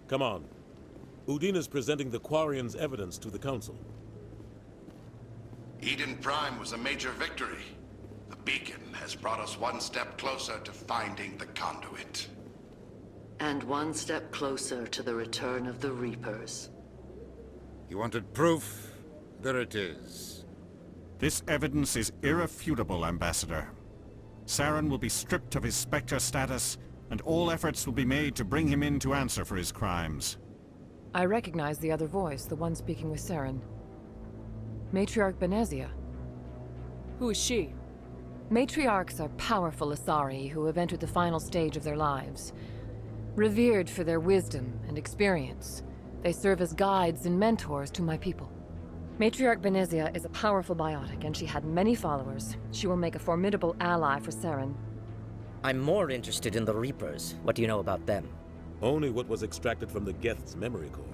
Come on. Udina's presenting the Quarian's evidence to the Council. Eden Prime was a major victory. The beacon has brought us one step closer to finding the conduit. And one step closer to the return of the Reapers. You wanted proof? There it is. This evidence is irrefutable, Ambassador. Saren will be stripped of his Specter status, and all efforts will be made to bring him in to answer for his crimes. I recognize the other voice, the one speaking with Saren. Matriarch Benezia. Who is she? Matriarchs are powerful Asari who have entered the final stage of their lives. Revered for their wisdom and experience, they serve as guides and mentors to my people. Matriarch Benezia is a powerful biotic, and she had many followers. She will make a formidable ally for Saren. I'm more interested in the Reapers. What do you know about them? Only what was extracted from the Geth's memory core.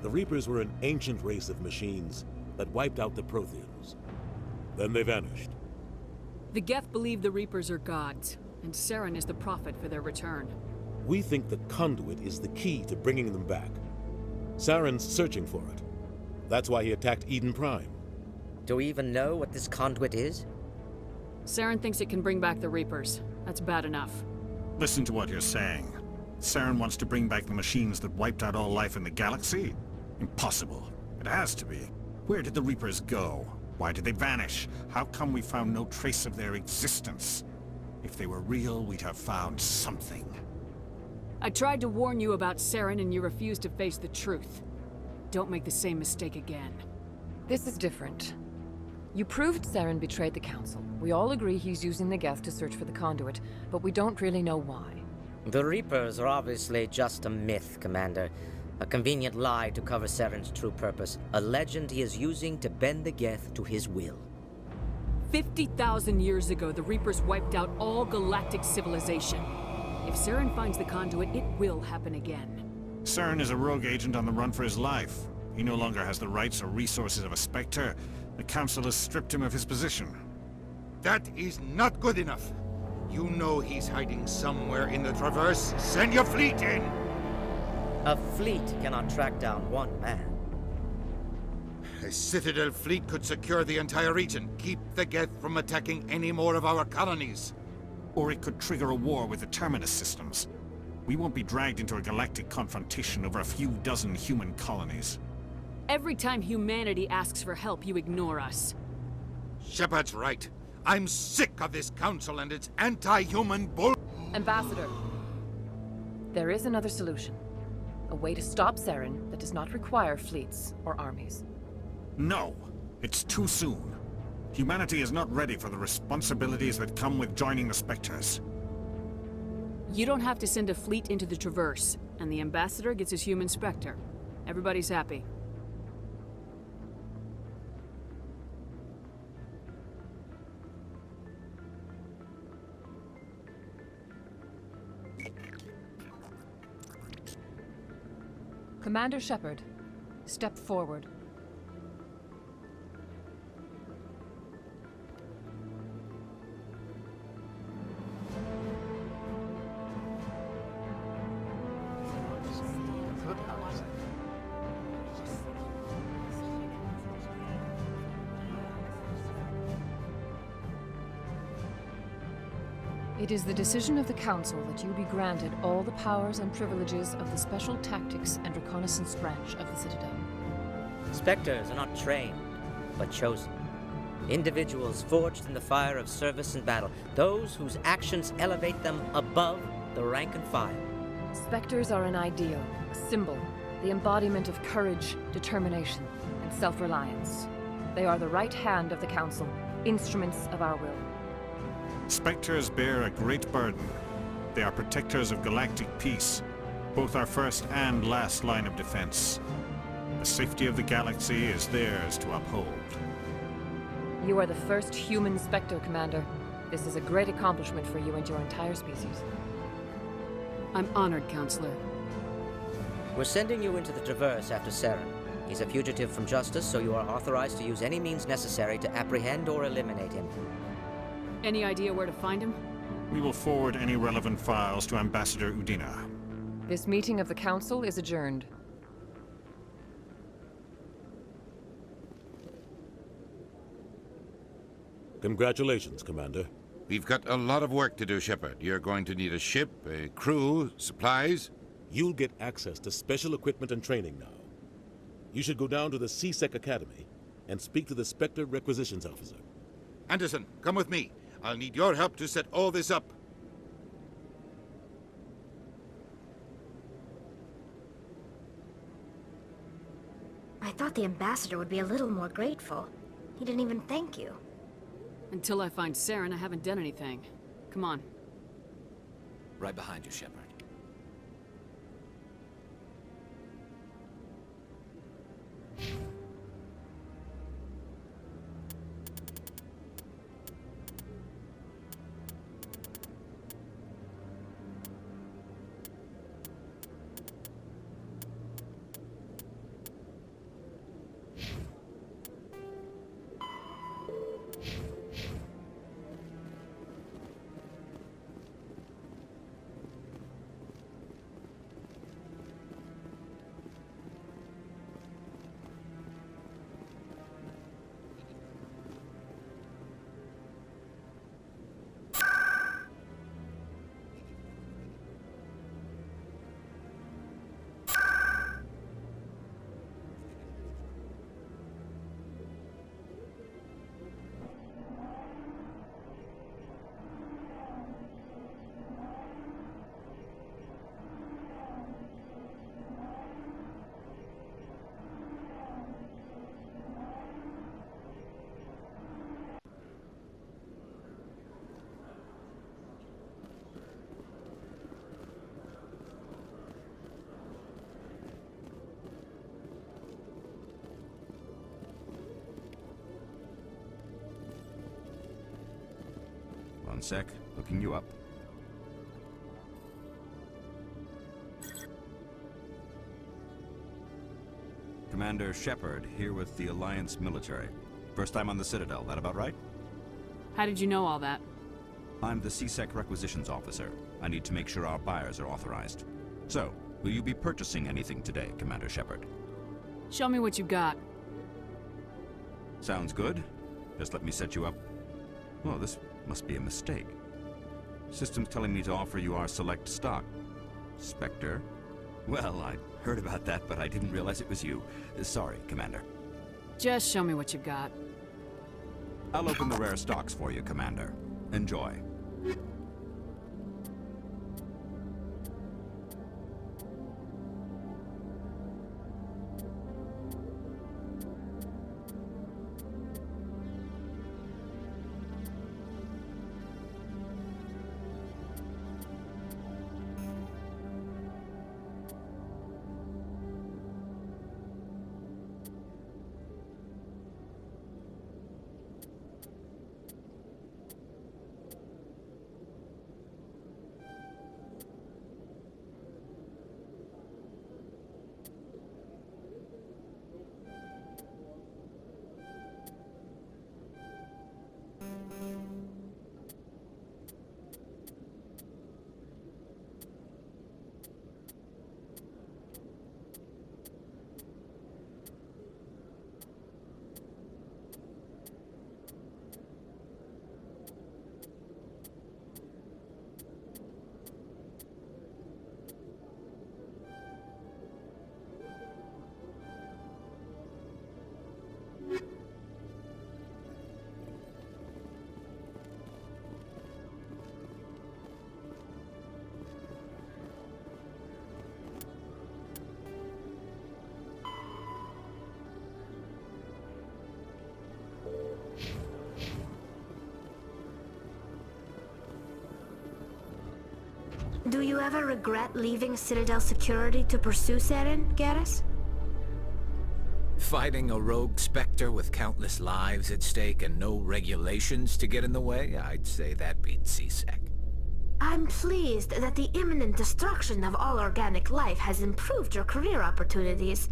The Reapers were an ancient race of machines that wiped out the Protheans. Then they vanished. The Geth believe the Reapers are gods, and Saren is the prophet for their return. We think the conduit is the key to bringing them back. Saren's searching for it. That's why he attacked Eden Prime. Do we even know what this conduit is? Saren thinks it can bring back the Reapers. That's bad enough. Listen to what you're saying. Saren wants to bring back the machines that wiped out all life in the galaxy? Impossible. It has to be. Where did the Reapers go? Why did they vanish? How come we found no trace of their existence? If they were real, we'd have found something. I tried to warn you about Saren and you refused to face the truth. Don't make the same mistake again. This is different. You proved Saren betrayed the Council. We all agree he's using the Geth to search for the conduit, but we don't really know why. The Reapers are obviously just a myth, Commander. A convenient lie to cover Saren's true purpose. A legend he is using to bend the Geth to his will. 50,000 years ago, the Reapers wiped out all galactic civilization. If Saren finds the conduit, it will happen again. Saren is a rogue agent on the run for his life. He no longer has the rights or resources of a Specter. The Council has stripped him of his position. That is not good enough. You know he's hiding somewhere in the Traverse. Send your fleet in! A fleet cannot track down one man. A Citadel fleet could secure the entire region, keep the Geth from attacking any more of our colonies. Or it could trigger a war with the Terminus systems. We won't be dragged into a galactic confrontation over a few dozen human colonies. Every time humanity asks for help, you ignore us. Shepard's right. I'm sick of this council and its anti-human bull... Ambassador, there is another solution. A way to stop Saren that does not require fleets or armies. No, it's too soon. Humanity is not ready for the responsibilities that come with joining the Spectres. You don't have to send a fleet into the Traverse, and the Ambassador gets his human Specter. Everybody's happy. Commander Shepard, step forward. It is the decision of the Council that you be granted all the powers and privileges of the Special Tactics and Reconnaissance branch of the Citadel. Spectres are not trained, but chosen. Individuals forged in the fire of service and battle. Those whose actions elevate them above the rank and file. Spectres are an ideal, a symbol, the embodiment of courage, determination, and self-reliance. They are the right hand of the Council, instruments of our will. Spectres bear a great burden. They are protectors of galactic peace, both our first and last line of defense. The safety of the galaxy is theirs to uphold. You are the first human Spectre, Commander. This is a great accomplishment for you and your entire species. I'm honored, Counselor. We're sending you into the Traverse after Saren. He's a fugitive from justice, so you are authorized to use any means necessary to apprehend or eliminate him. Any idea where to find him? We will forward any relevant files to Ambassador Udina. This meeting of the Council is adjourned. Congratulations, Commander. We've got a lot of work to do, Shepard. You're going to need a ship, a crew, supplies. You'll get access to special equipment and training now. You should go down to the C-Sec Academy and speak to the Specter Requisitions Officer. Anderson, come with me. I'll need your help to set all this up. I thought the ambassador would be a little more grateful. He didn't even thank you. Until I find Saren, I haven't done anything. Come on. Right behind you, Shepard. One sec, looking you up. Commander Shepard, here with the Alliance military. First time on the Citadel, that about right? How did you know all that? I'm the C-Sec Requisitions Officer. I need to make sure our buyers are authorized. So, will you be purchasing anything today, Commander Shepard? Show me what you got. Sounds good. Just let me set you up. Oh, this must be a mistake. System's telling me to offer you our select stock. Specter? Well, I heard about that, but I didn't realize it was you. Sorry, Commander. Just show me what you got. I'll open the rare stocks for you, Commander. Enjoy. Do you ever regret leaving Citadel security to pursue Saren, Garrus? Fighting a rogue Spectre with countless lives at stake and no regulations to get in the way? I'd say that beats C-Sec. I'm pleased that the imminent destruction of all organic life has improved your career opportunities.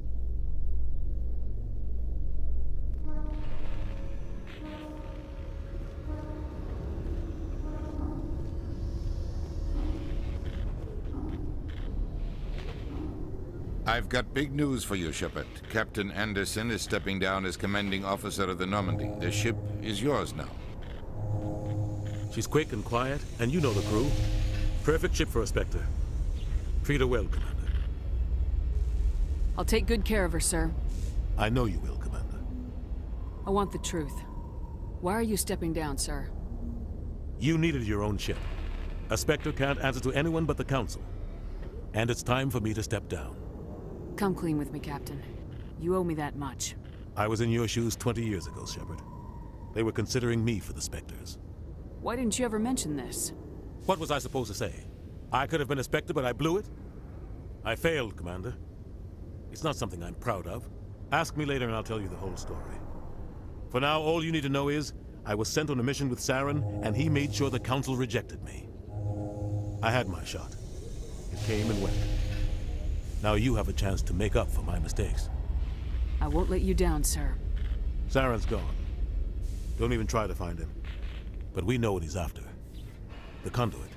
I've got big news for you, Shepard. Captain Anderson is stepping down as commanding officer of the Normandy. The ship is yours now. She's quick and quiet, and you know the crew. Perfect ship for a Spectre. Treat her well, Commander. I'll take good care of her, sir. I know you will, Commander. I want the truth. Why are you stepping down, sir? You needed your own ship. A Spectre can't answer to anyone but the Council. And it's time for me to step down. Come clean with me, Captain. You owe me that much. I was in your shoes 20 years ago, Shepard. They were considering me for the Spectres. Why didn't you ever mention this? What was I supposed to say? I could have been a Spectre, but I blew it? I failed, Commander. It's not something I'm proud of. Ask me later and I'll tell you the whole story. For now, all you need to know is, I was sent on a mission with Saren, and he made sure the Council rejected me. I had my shot. It came and went. Now you have a chance to make up for my mistakes. I won't let you down, sir. Saren's gone. Don't even try to find him. But we know what he's after. The conduit.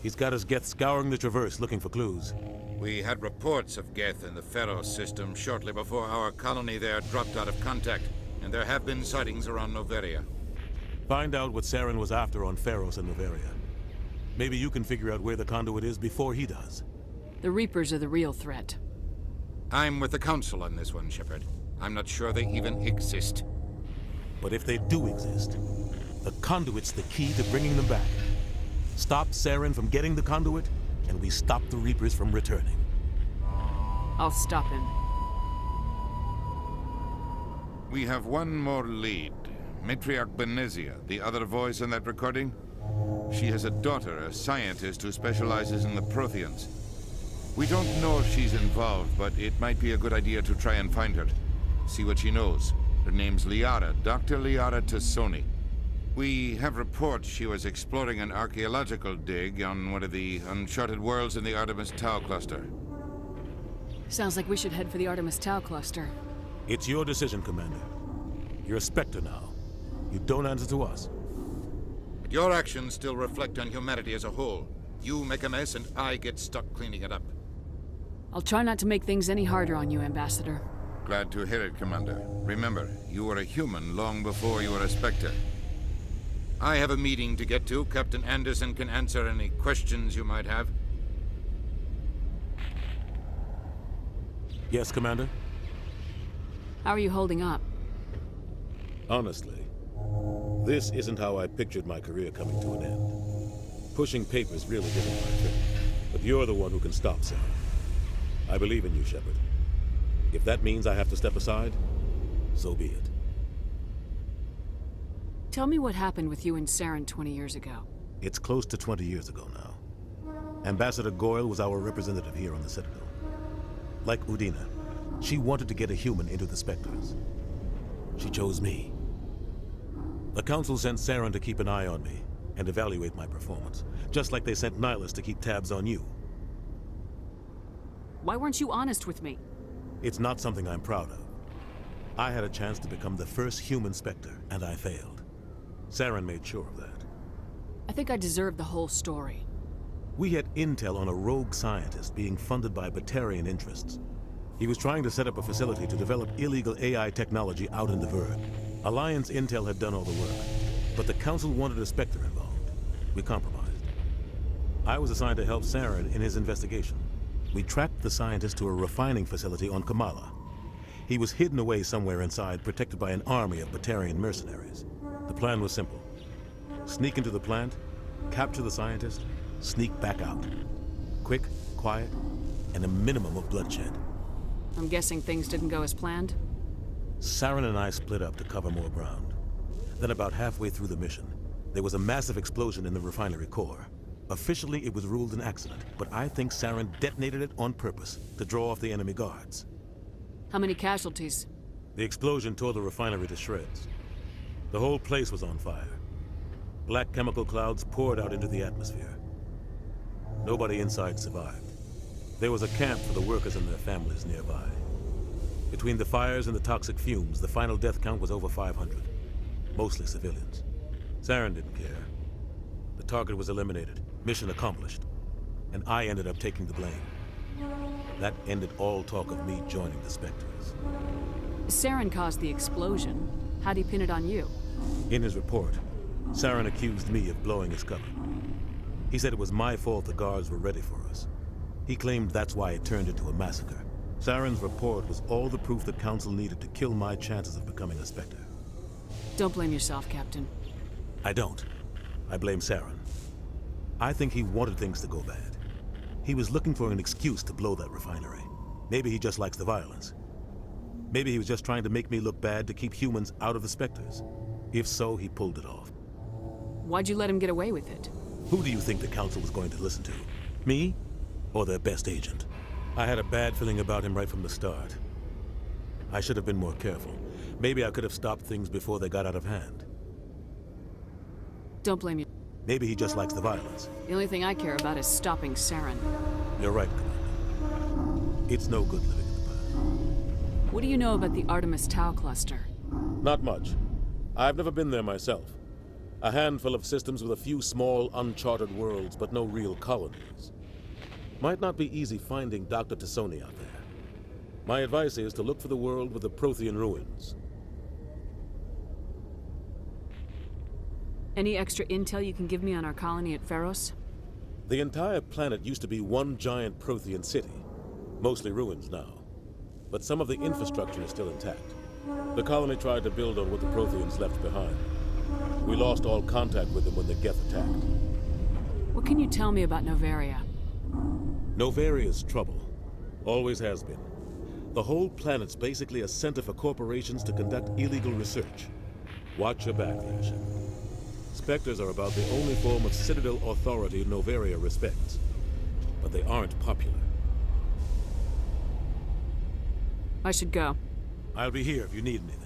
He's got his Geth scouring the Traverse looking for clues. We had reports of Geth in the Pharos system shortly before our colony there dropped out of contact, and there have been sightings around Noveria. Find out what Saren was after on Pharos and Noveria. Maybe you can figure out where the conduit is before he does. The Reapers are the real threat. I'm with the Council on this one, Shepard. I'm not sure they even exist. But if they do exist, the conduit's the key to bringing them back. Stop Saren from getting the conduit, and we stop the Reapers from returning. I'll stop him. We have one more lead. Matriarch Benezia, the other voice in that recording. She has a daughter, a scientist who specializes in the Protheans. We don't know if she's involved, but it might be a good idea to try and find her. See what she knows. Her name's Liara, Dr. Liara Tassoni. We have reports she was exploring an archaeological dig on one of the uncharted worlds in the Artemis Tau cluster. Sounds like we should head for the Artemis Tau cluster. It's your decision, Commander. You're a Spectre now. You don't answer to us. But your actions still reflect on humanity as a whole. You make a mess and I get stuck cleaning it up. I'll try not to make things any harder on you, Ambassador. Glad to hear it, Commander. Remember, you were a human long before you were a Spectre. I have a meeting to get to. Captain Anderson can answer any questions you might have. Yes, Commander? How are you holding up? Honestly, this isn't how I pictured my career coming to an end. Pushing papers really isn't my thing. But you're the one who can stop Saren. I believe in you, Shepard. If that means I have to step aside, so be it. Tell me what happened with you and Saren 20 years ago. It's close to 20 years ago now. Ambassador Goyle was our representative here on the Citadel. Like Udina, she wanted to get a human into the Spectres. She chose me. The Council sent Saren to keep an eye on me and evaluate my performance, just like they sent Nihilus to keep tabs on you. Why weren't you honest with me? It's not something I'm proud of. I had a chance to become the first human Spectre, and I failed. Saren made sure of that. I think I deserve the whole story. We had intel on a rogue scientist being funded by Batarian interests. He was trying to set up a facility to develop illegal AI technology out in the Verd. Alliance intel had done all the work, but the Council wanted a Spectre involved. We compromised. I was assigned to help Saren in his investigation. We tracked the scientist to a refining facility on Kamala. He was hidden away somewhere inside, protected by an army of Batarian mercenaries. The plan was simple. Sneak into the plant, capture the scientist, sneak back out. Quick, quiet, and a minimum of bloodshed. I'm guessing things didn't go as planned? Saren and I split up to cover more ground. Then about halfway through the mission, there was a massive explosion in the refinery core. Officially, it was ruled an accident, but I think Saren detonated it on purpose to draw off the enemy guards. How many casualties? The explosion tore the refinery to shreds. The whole place was on fire. Black chemical clouds poured out into the atmosphere. Nobody inside survived. There was a camp for the workers and their families nearby. Between the fires and the toxic fumes, the final death count was over 500. Mostly civilians. Saren didn't care. The target was eliminated. Mission accomplished. And I ended up taking the blame. That ended all talk of me joining the Specters. Saren caused the explosion. How'd he pin it on you? In his report, Saren accused me of blowing his cover. He said it was my fault the guards were ready for us. He claimed that's why it turned into a massacre. Saren's report was all the proof the Council needed to kill my chances of becoming a Specter. Don't blame yourself, Captain. I don't. I blame Saren. I think he wanted things to go bad. He was looking for an excuse to blow that refinery. Maybe he just likes the violence. Maybe he was just trying to make me look bad to keep humans out of the Specters. If so, he pulled it off. Why'd you let him get away with it? Who do you think the Council was going to listen to? Me? Or their best agent? I had a bad feeling about him right from the start. I should have been more careful. Maybe I could have stopped things before they got out of hand. Don't blame you. Maybe he just likes the violence. The only thing I care about is stopping Saren. You're right, Commander. It's no good living in the past. What do you know about the Artemis Tau cluster? Not much. I've never been there myself. A handful of systems with a few small, uncharted worlds, but no real colonies. Might not be easy finding Dr. Tassoni out there. My advice is to look for the world with the Prothean ruins. Any extra intel you can give me on our colony at Pharos? The entire planet used to be one giant Prothean city. Mostly ruins now. But some of the infrastructure is still intact. The colony tried to build on what the Protheans left behind. We lost all contact with them when the Geth attacked. What can you tell me about Novaria? Novaria's trouble. Always has been. The whole planet's basically a center for corporations to conduct illegal research. Watch your back there, Shepard. Specters are about the only form of Citadel authority Novaria respects. But they aren't popular. I should go. I'll be here if you need anything.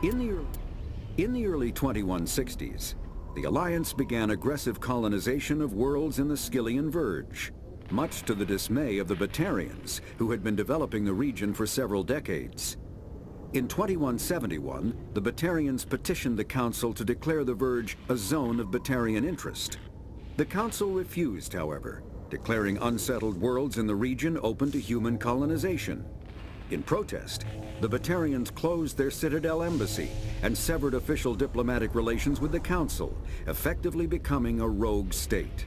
In the early 2160s, the Alliance began aggressive colonization of worlds in the Skyllian Verge, much to the dismay of the Batarians, who had been developing the region for several decades. In 2171, the Batarians petitioned the Council to declare the Verge a zone of Batarian interest. The Council refused, however, declaring unsettled worlds in the region open to human colonization. In protest, the Batarians closed their Citadel embassy and severed official diplomatic relations with the Council, effectively becoming a rogue state.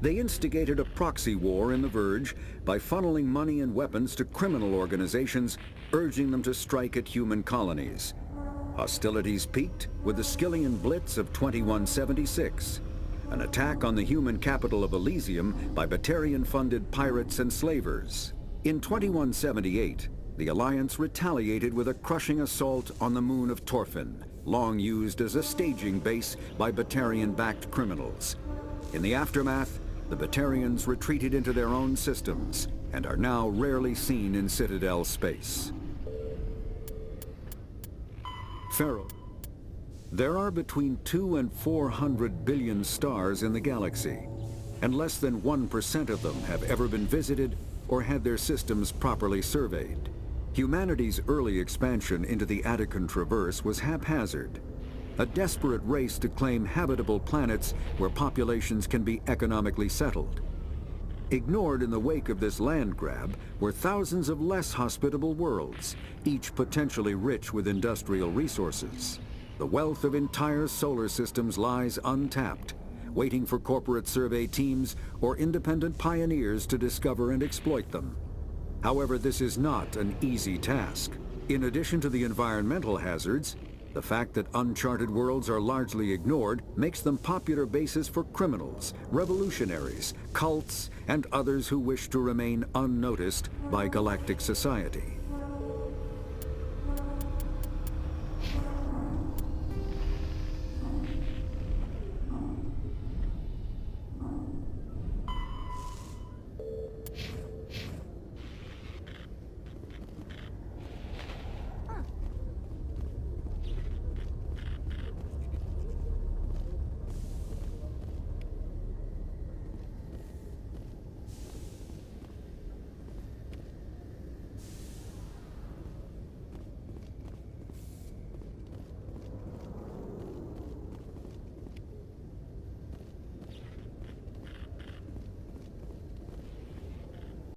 They instigated a proxy war in the Verge by funneling money and weapons to criminal organizations, urging them to strike at human colonies. Hostilities peaked with the Skyllian Blitz of 2176, an attack on the human capital of Elysium by Batarian-funded pirates and slavers. In 2178, the Alliance retaliated with a crushing assault on the moon of Torfin, long used as a staging base by Batarian-backed criminals. In the aftermath, the Batarians retreated into their own systems and are now rarely seen in Citadel space. Pharaoh. There are between 200 and 400 billion stars in the galaxy, and less than 1% of them have ever been visited or had their systems properly surveyed. Humanity's early expansion into the Attican Traverse was haphazard, a desperate race to claim habitable planets where populations can be economically settled. Ignored in the wake of this land grab were thousands of less hospitable worlds, each potentially rich with industrial resources. The wealth of entire solar systems lies untapped, waiting for corporate survey teams or independent pioneers to discover and exploit them. However, this is not an easy task. In addition to the environmental hazards, the fact that uncharted worlds are largely ignored makes them popular bases for criminals, revolutionaries, cults, and others who wish to remain unnoticed by galactic society.